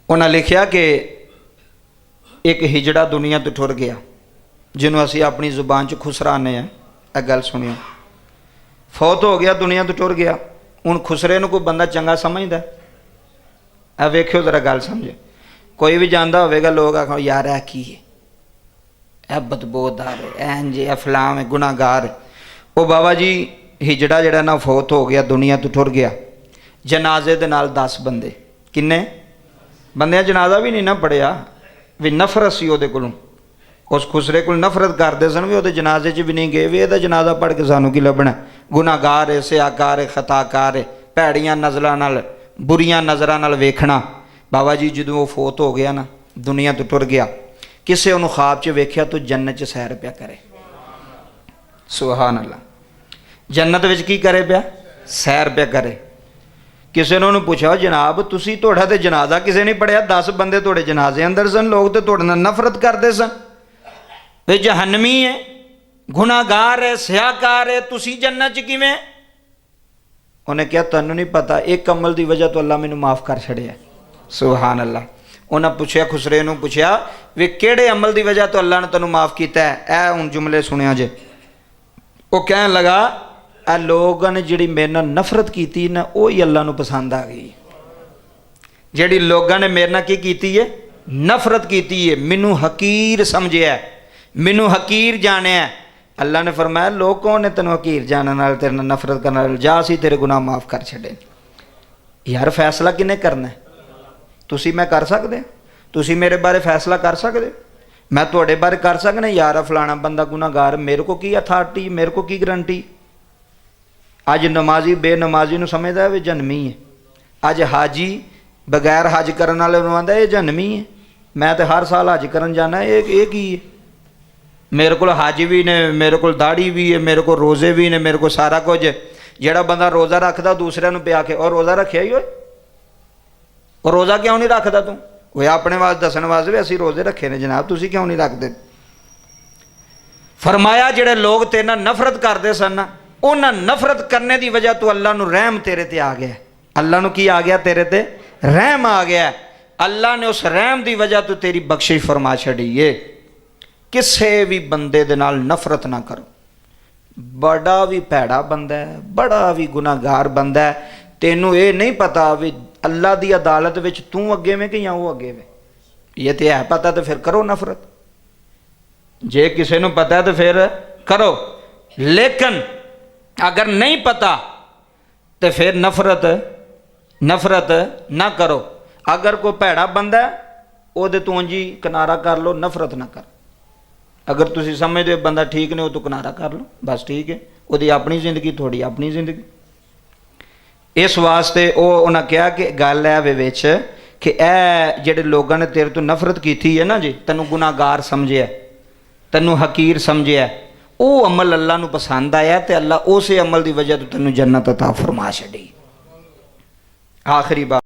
उन्हें लिखा कि एक हिजड़ा दुनिया तो टुर गया, जिन्हों असी अपनी जुबान च खुसरा आने हैं। यह गल सुनियो, फौत हो गया, दुनिया तो टुर गया। हुण खुसरे नूं कोई बंदा चंगा समझदा? ए वेखियो जरा गल समझे। कोई भी जानता होगा, लोग आखो यार ए की है, ए बदबूदार है, इंज है, फलाम है, गुनाहगार है। वो बाबा जी हिजड़ा जिहड़ा ना फौत हो गया, दुनिया तो टुर गया। जनाजे दे नाल 10 बंदे, किन्ने बंदे जनाजा भी नहीं ना पढ़िया, भी नफरत सी उहदे कोलों, उस खुसरे को नफरत करते सन, भी उहदे जनाजे च भी नहीं गए, भी इहदा जनाजा पढ़ के सानू की लभना। गुनाहगार है, सियाकार है, खताकार है, भैड़ियां नज़रां नाल, बुरियां नज़रां नाल वेखना। बाबा जी जदों वो फौत हो गया ना, दुनिया तो टुर गया, किसे उन्होंने ख्वाब च वेख्या तो जन्नत च सैर पिया करे। सुभान अल्लाह। जन्नत विच की करे पिया? सैर पिया करे। किसी ने उन्होंने पूछा, जनाब तुसी तुहाडा ते जनाजा किसी ने पढ़िया, 10 बंदे तुहाडे जनाजे अंदर सन, लोग तो तुहाडे नाल नफरत करते सन, वे जहन्नमी है, गुनाहगार है, सियाकार है, तुसी जन्नत च किवें? उन्हें कहा तैनूं नहीं पता, एक अमल की वजह तो अल्लाह मैनू माफ़ कर छड़िया। सुभान अल्लाह। उन्हें पूछया, खुसरे नूं पूछया वे किहड़े अमल की वजह तो अल्लाह ने तैनूं माफ़ किया है? ऐ हुण जुमले सुनिया जे। वो कहन लगा, ए लोगों ने जिहड़ी मेरे नाल नफरत की ना, वो ही अल्लाह नूं पसंद आ गई। जिहड़ी लोगों ने मेरे नाल की कीती है? नफरत की है, मैनू हकीर समझिया, मैनू हकीर जानिया। अल्लाह ने फरमाया, लोग कौन ने तेनों हकीर जानने नाल, तेरे नाल नफरत करने नाल? जा असीं तेरे गुनाह माफ़ कर छड़े। यार फैसला किने करना है? तुसी मैं कर सकते? तुसी मेरे बारे फैसला कर सकते? मैं तुहाडे बारे कर सकना? यार फलाना बंदा गुनाहगार, मेरे को की अथॉरिटी, मेरे को की गारंटी? अज नमाजी बेनमाजी नूं समझदा है वे जन्मी है, अज हाजी बगैर हज करन वाले नूं आंदा ये जन्मी है। मैं तो हर साल हज करन जाना, ये की है? मेरे को हज भी ने, मेरे को दाढ़ी भी है, मेरे को रोज़े भी ने, मेरे को सारा कुछ। जिहड़ा बंदा रोज़ा रखदा दूसरे नूं पिया के, और रोज़ा रखिया ही होए, और रोज़ा क्यों नहीं रखदा तू? वो अपने वास्ते दसन वास्ते भी असीं रोज़े रखे ने जनाब, तुसीं क्यों नहीं रखते? फरमाया जिहड़े लोग तेरे नाल नफरत करते सन ना, उन्हां नफरत करने की वजह तो अल्लाह नूं रहम तेरे ते आ गया। अल्लाह नूं की आ गया? तेरे ते रहम आ गया। अल्लाह ने उस रहम की वजह तो तेरी बख्शिश फरमा छड़ी है। किसी भी बंदे दे नाल नफरत ना करो, बड़ा भी भैड़ा बंदा है, बड़ा भी गुनाहगार बंदा है, तेनू ये नहीं पता भी अल्लाह की अदालत विच तू अगे में कि या वो अगे में, ये तो है पता तो फिर करो नफरत। जे किसी नूं पता है तो फिर करो, लेकिन अगर नहीं पता तो फिर नफरत ना करो। अगर कोई भैड़ा बंदा है वो तू जी किनारा कर लो, नफरत ना कर। अगर तुसी समझते हो बंदा ठीक नहीं हो तो किनारा कर लो, बस ठीक है। उसकी अपनी जिंदगी, थोड़ी अपनी जिंदगी। इस वास्ते उन्हें कहा कि गल है वे विच कि ए जिहड़े लोगों ने तेरे तो नफरत की है ना जी, तैनू गुनाहगार समझिया, तैनू हकीर समझिया, वो अमल अल्लाह नूं पसंद आया तो अल्लाह उस अमल की वजह तो तैनू जन्नत अता फरमा छड़ी। आखिरी बात।